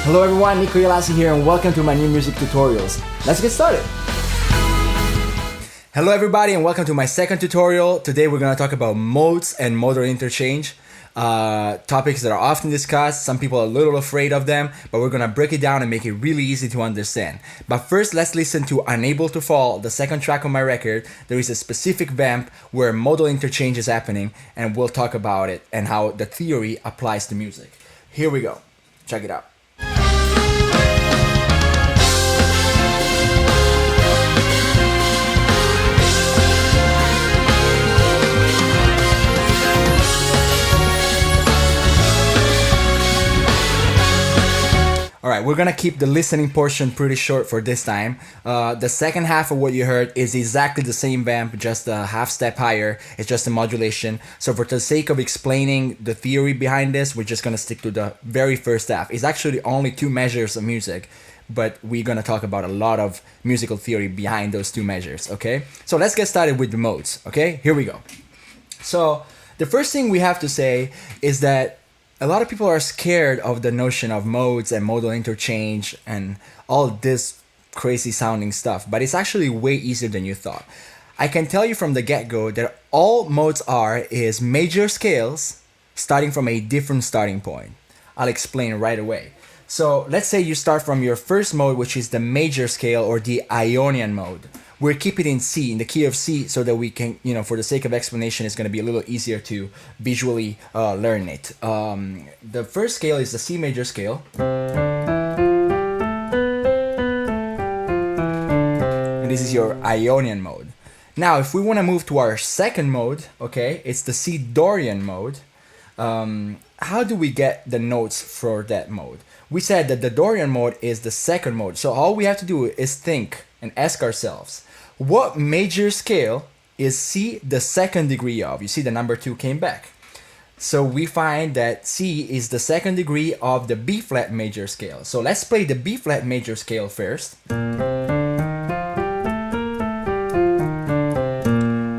Hello everyone, Nikko Ielasi here and welcome to my new music tutorials. Let's get started! Hello everybody and welcome to my second tutorial. Today we're going to talk about modes and modal interchange. Topics that are often discussed. Some people are a little afraid of them, but we're going to break it down and make it really easy to understand. But first, let's listen to Unable to Fall, the second track on my record. There is a specific vamp where modal interchange is happening, and we'll talk about it and how the theory applies to music. Here we go. Check it out. Alright, we're gonna keep the listening portion pretty short for this time. The second half of what you heard is exactly the same vamp, just a half step higher. It's just a modulation. So for the sake of explaining the theory behind this, we're just gonna stick to the very first half. It's actually only two measures of music, but we're gonna talk about a lot of musical theory behind those two measures, okay? So let's get started with the modes, okay? Here we go. So the first thing we have to say is that a lot of people are scared of the notion of modes and modal interchange and all this crazy sounding stuff, but it's actually way easier than you thought. I can tell you from the get-go that all modes are is major scales starting from a different starting point. I'll explain right away. So let's say you start from your first mode, which is the major scale or the Ionian mode. We're keeping it in C, in the key of C, so that we can, for the sake of explanation, it's going to be a little easier to visually learn it. The first scale is the C major scale. And this is your Ionian mode. Now, if we want to move to our second mode, okay, it's the C Dorian mode. How do we get the notes for that mode? We said that the Dorian mode is the second mode. So all we have to do is think and ask ourselves, what major scale is C the second degree of? You see the number 2 came back. So we find that C is the second degree of the B flat major scale. So let's play the B flat major scale first.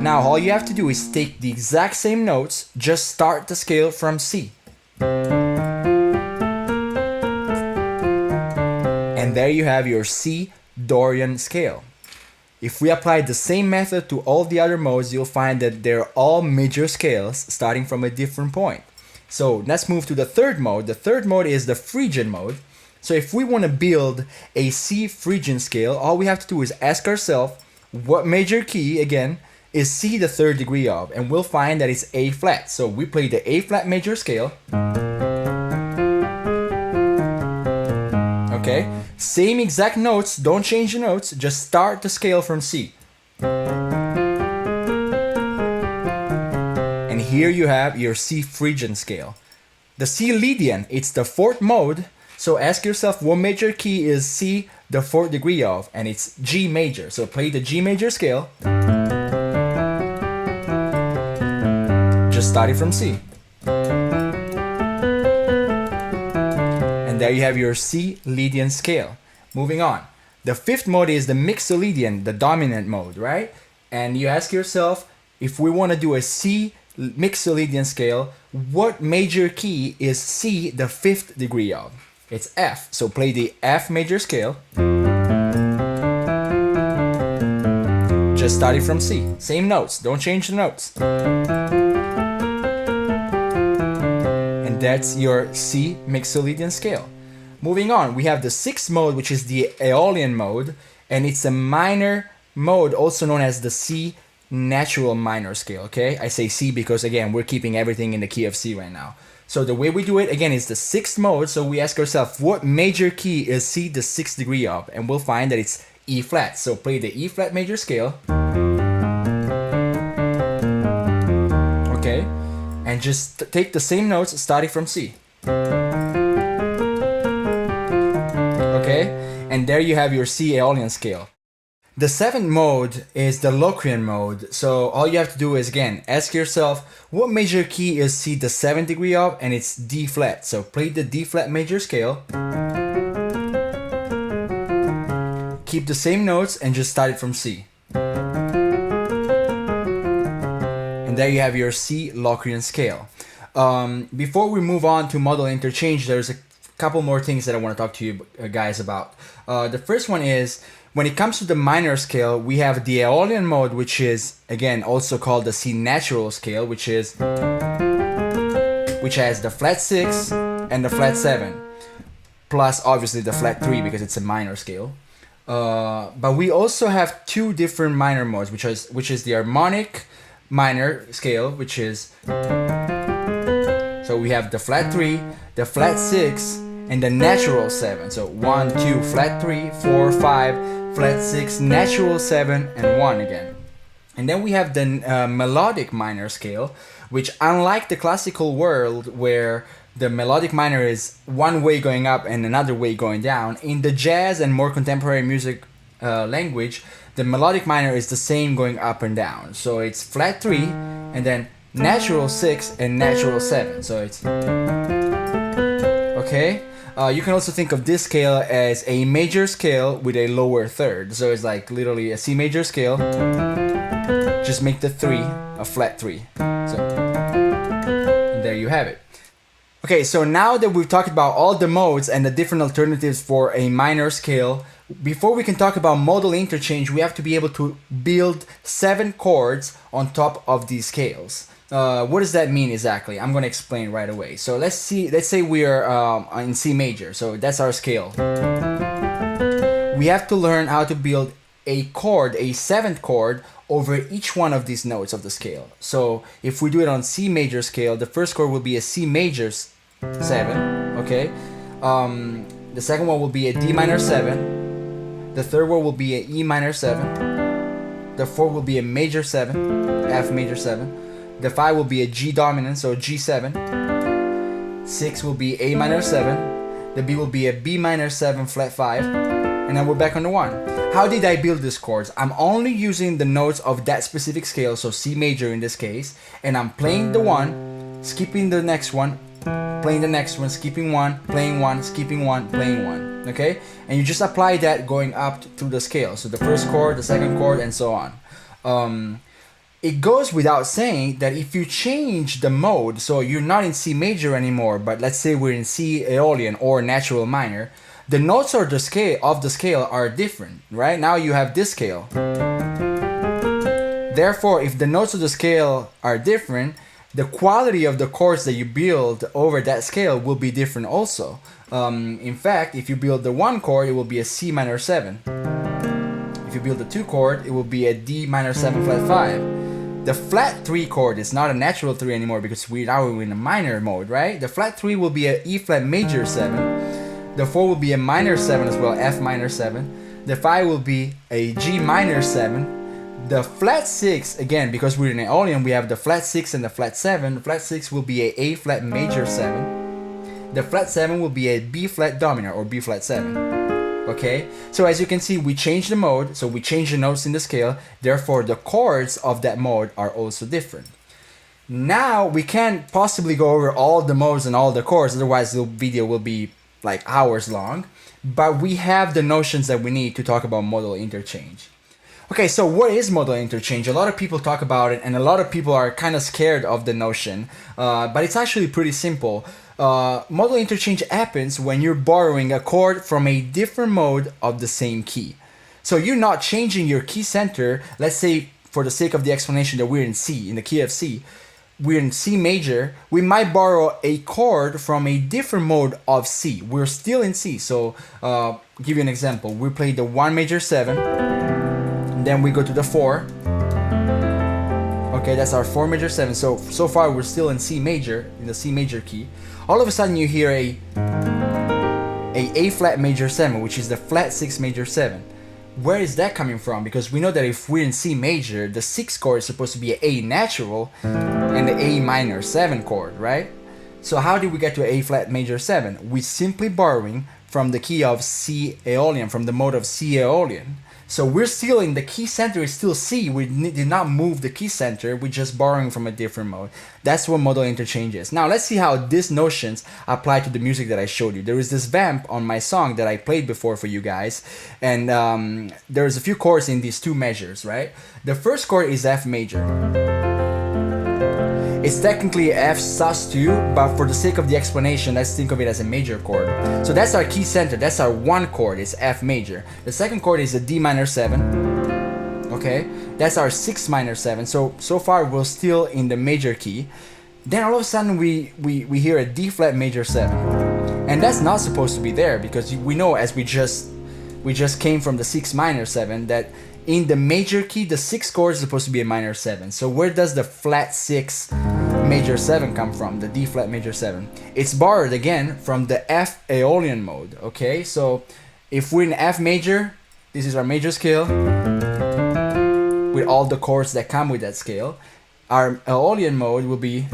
Now all you have to do is take the exact same notes, just start the scale from C. And there you have your C Dorian scale. If we apply the same method to all the other modes, you'll find that they're all major scales starting from a different point. So let's move to the third mode. The third mode is the Phrygian mode. So if we want to build a C Phrygian scale, all we have to do is ask ourselves what major key, again, is C the third degree of, and we'll find that it's A flat. So we play the A flat major scale. Okay, same exact notes, don't change the notes, just start the scale from C. And here you have your C Phrygian scale. The C Lydian, it's the fourth mode, so ask yourself what major key is C the fourth degree of, and it's G major. So play the G major scale. Just start it from C. And there you have your C Lydian scale. Moving on. The fifth mode is the Mixolydian, the dominant mode, right? And you ask yourself, if we want to do a C Mixolydian scale, what major key is C the fifth degree of? It's F. So play the F major scale. Just start it from C. Same notes, don't change the notes. And that's your C Mixolydian scale. Moving on, we have the sixth mode, which is the Aeolian mode, and it's a minor mode, also known as the C natural minor scale, okay? I say C because, again, we're keeping everything in the key of C right now. So the way we do it, again, is the sixth mode, so we ask ourselves, what major key is C the sixth degree of? And we'll find that it's E flat. So play the E flat major scale. Okay? And just take the same notes starting from C. Okay? And there you have your C Aeolian scale. The seventh mode is the Locrian mode. So all you have to do is, again, ask yourself what major key is C the seventh degree of, and it's D flat. So play the D flat major scale. Keep the same notes and just start it from C. And there you have your C Locrian scale. Before we move on to modal interchange, there's a couple more things that I want to talk to you guys about. The first one is, when it comes to the minor scale, we have the Aeolian mode, which is again also called the C natural scale, which has the flat 6 and the flat 7, plus obviously the flat 3 because it's a minor scale. But we also have two different minor modes, which is the harmonic minor scale, which is, so we have the flat 3, the flat 6, and the natural 7. So 1, 2, flat 3, 4, 5, flat 6, natural 7, and 1 again. And then we have the melodic minor scale, which, unlike the classical world where the melodic minor is one way going up and another way going down, in the jazz and more contemporary music language, the melodic minor is the same going up and down. So it's flat 3 and then natural 6 and natural 7. So it's okay. You can also think of this scale as a major scale with a lower third. So it's like literally a C major scale. Just make the 3 a flat 3. So there you have it. Okay, so now that we've talked about all the modes and the different alternatives for a minor scale, before we can talk about modal interchange, we have to be able to build 7 chords on top of these scales. What does that mean exactly? I'm going to explain right away. So let's say we are in C major, so that's our scale. We have to learn how to build a chord, a 7th chord, over each one of these notes of the scale. So if we do it on C major scale, the first chord will be a C major 7, okay? The second one will be a D minor 7. The third one will be a E minor 7. The fourth will be a major 7, F major 7. The 5 will be a G dominant, so G7. 6 will be A minor 7. The B will be a B minor 7 flat 5. And then we're back on the 1. How did I build these chords? I'm only using the notes of that specific scale, so C major in this case, and I'm playing the 1, skipping the next one, playing the next one, skipping 1, playing 1, skipping 1, playing 1. Okay? And you just apply that going up through the scale. So the first chord, the second chord, and so on. It goes without saying that if you change the mode, so you're not in C major anymore, but let's say we're in C Aeolian or natural minor, the notes of the scale are different, right? Now you have this scale. Therefore, if the notes of the scale are different, the quality of the chords that you build over that scale will be different also. In fact, if you build the 1 chord, it will be a C minor 7. If you build the 2 chord, it will be a D minor 7 flat 5. The flat 3 chord is not a natural 3 anymore because we're now in a minor mode, right? The flat 3 will be a E flat major 7. The 4 will be a minor 7 as well, F minor 7. The 5 will be a G minor 7. The flat 6, again, because we're in Aeolian, we have the flat 6 and the flat 7. The flat 6 will be a flat major 7. The flat 7 will be a B flat dominant or B flat 7. Okay? So as you can see, we change the mode, so we change the notes in the scale, therefore the chords of that mode are also different. Now, we can't possibly go over all the modes and all the chords, otherwise the video will be like hours long, but we have the notions that we need to talk about modal interchange. Okay, so what is modal interchange? A lot of people talk about it and a lot of people are kind of scared of the notion, but it's actually pretty simple. Modal interchange happens when you're borrowing a chord from a different mode of the same key. So you're not changing your key center. Let's say, for the sake of the explanation, that we're in C, in the key of C. We're in C major, we might borrow a chord from a different mode of C. We're still in C, so give you an example. We play the 1 major 7, then we go to the 4. Okay, that's our 4 major 7. So far we're still in C major, in the C major key. All of a sudden you hear a flat major 7, which is the flat 6 major 7. Where is that coming from? Because we know that if we're in C major, the 6th chord is supposed to be an A natural and the A minor 7 chord, right? So how did we get to A flat major 7? We're simply borrowing from the key of C Aeolian, from the mode of C Aeolian. So we're still in the key center is still C. We did not move the key center. We're just borrowing from a different mode. That's what modal interchange is. Now let's see how these notions apply to the music that I showed you. There is this vamp on my song that I played before for you guys, and there's a few chords in these two measures, right? The first chord is F major. It's technically F sus2, but for the sake of the explanation, let's think of it as a major chord. So that's our key center, that's our one chord, it's F major. The second chord is a D minor 7, okay? That's our 6 minor 7, so far we're still in the major key. Then all of a sudden we hear a D flat major 7. And that's not supposed to be there, because we know, as we just came from the 6 minor 7, that in the major key, the 6th chord is supposed to be a minor 7. So where does the flat 6 major 7 come from? The D flat major 7. It's borrowed again from the F Aeolian mode, okay? So if we're in F major, this is our major scale with all the chords that come with that scale. Our Aeolian mode will be...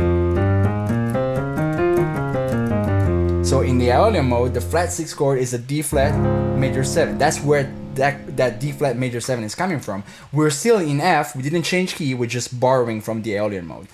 So in the Aeolian mode, the flat 6 chord is a D flat major 7. That's where that D flat major 7 is coming from. We're still in F, we didn't change key, we're just borrowing from the Aeolian mode.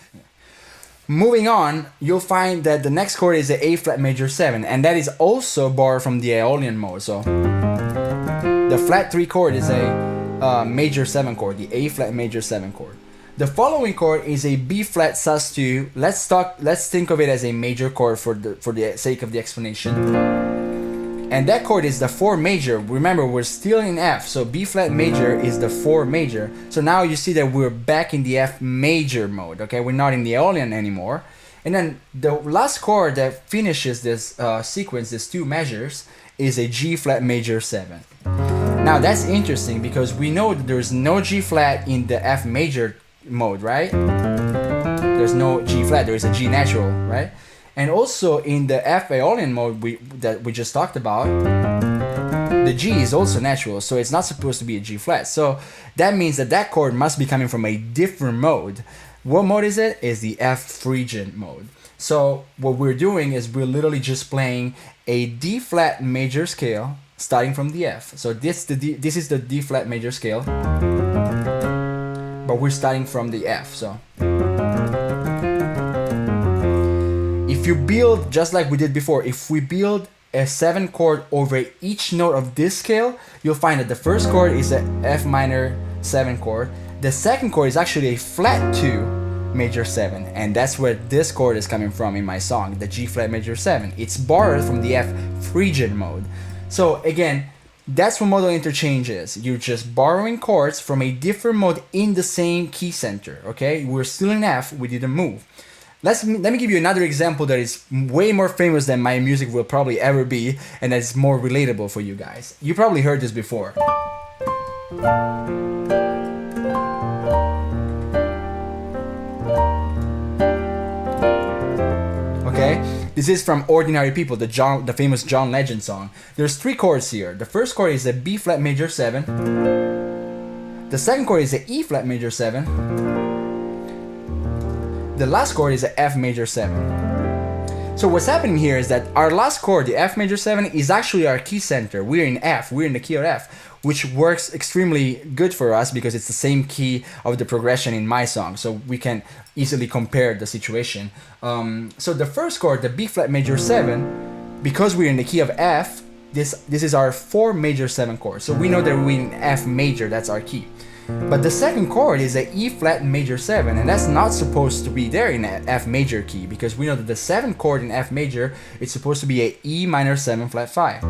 Moving on, you'll find that the next chord is the A flat major 7, and that is also borrowed from the Aeolian mode. So the flat 3 chord is a major 7 chord, the A flat major 7 chord. The following chord is a B flat sus2. Let's think of it as a major chord for the sake of the explanation. And that chord is the 4 major. Remember, we're still in F, so B flat major is the 4 major. So now you see that we're back in the F major mode, okay? We're not in the Aeolian anymore. And then the last chord that finishes this sequence, these 2 measures, is a G flat major 7. Now that's interesting, because we know that there's no G flat in the F major mode, right? There's no G flat, there is a G natural, right? And also in the F Aeolian mode that we just talked about, the G is also natural, so it's not supposed to be a G flat. So that means that chord must be coming from a different mode. What mode is it? Is the F Phrygian mode. So what we're doing is we're literally just playing a D flat major scale starting from the F. So this is the D flat major scale, but we're starting from the F. So if you build just like we did before, if we build a 7 chord over each note of this scale, you'll find that the first chord is a F minor 7 chord. The second chord is actually a flat 2 major 7, and that's where this chord is coming from in my song, the G flat major 7. It's borrowed from the F Phrygian mode. So again, that's what modal interchange is. You're just borrowing chords from a different mode in the same key center, okay? We're still in F, we didn't move. Let me give you another example that is way more famous than my music will probably ever be, and that's more relatable for you guys. You probably heard this before. Okay? This is from Ordinary People, the famous John Legend song. There's 3 chords here. The first chord is a B flat major 7. The second chord is a E flat major 7. The last chord is a F major 7. So what's happening here is that our last chord, the F major 7, is actually our key center. We're in F, we're in the key of F, which works extremely good for us because it's the same key of the progression in my song, so we can easily compare the situation. So the first chord, the B flat major 7, because we're in the key of F, this is our 4 major 7 chord. So we know that we're in F major, that's our key. But the second chord is a E flat major 7, and that's not supposed to be there in F major key, because we know that the 7th chord in F major is supposed to be a E minor 7 flat 5.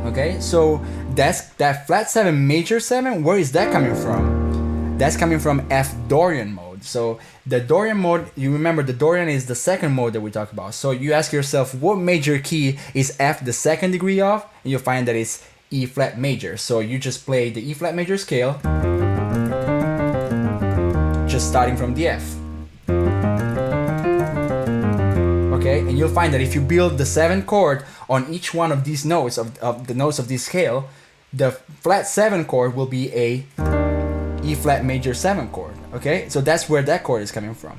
Okay, so that flat 7 major 7, where is that coming from? That's coming from F Dorian mode. So the Dorian mode, you remember the Dorian is the second mode that we talked about. So you ask yourself, what major key is F the 2nd degree of? And you'll find that it's E flat major. So you just play the E flat major scale, just starting from the F. Okay, and you'll find that if you build the 7th chord on each one of these notes of the notes of this scale, the flat 7 chord will be a E flat major 7 chord. Okay, so that's where that chord is coming from.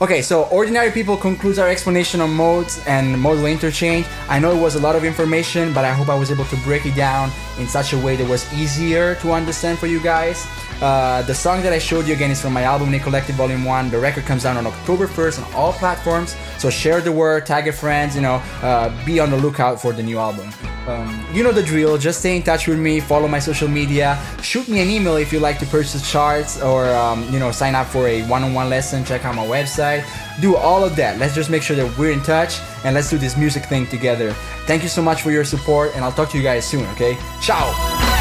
Okay, so Ordinary People concludes our explanation on modes and modal interchange. I know it was a lot of information, but I hope I was able to break it down in such a way that was easier to understand for you guys. The song that I showed you again is from my album NikKollective Volume 1. The record comes out on October 1st on all platforms, so share the word, tag your friends, be on the lookout for the new album. You know the drill. Just stay in touch with me. Follow my social media. Shoot me an email if you like to purchase charts or sign up for a one-on-one lesson. Check out my website. Do all of that. Let's just make sure that we're in touch and let's do this music thing together. Thank you so much for your support, and I'll talk to you guys soon. Okay? Ciao.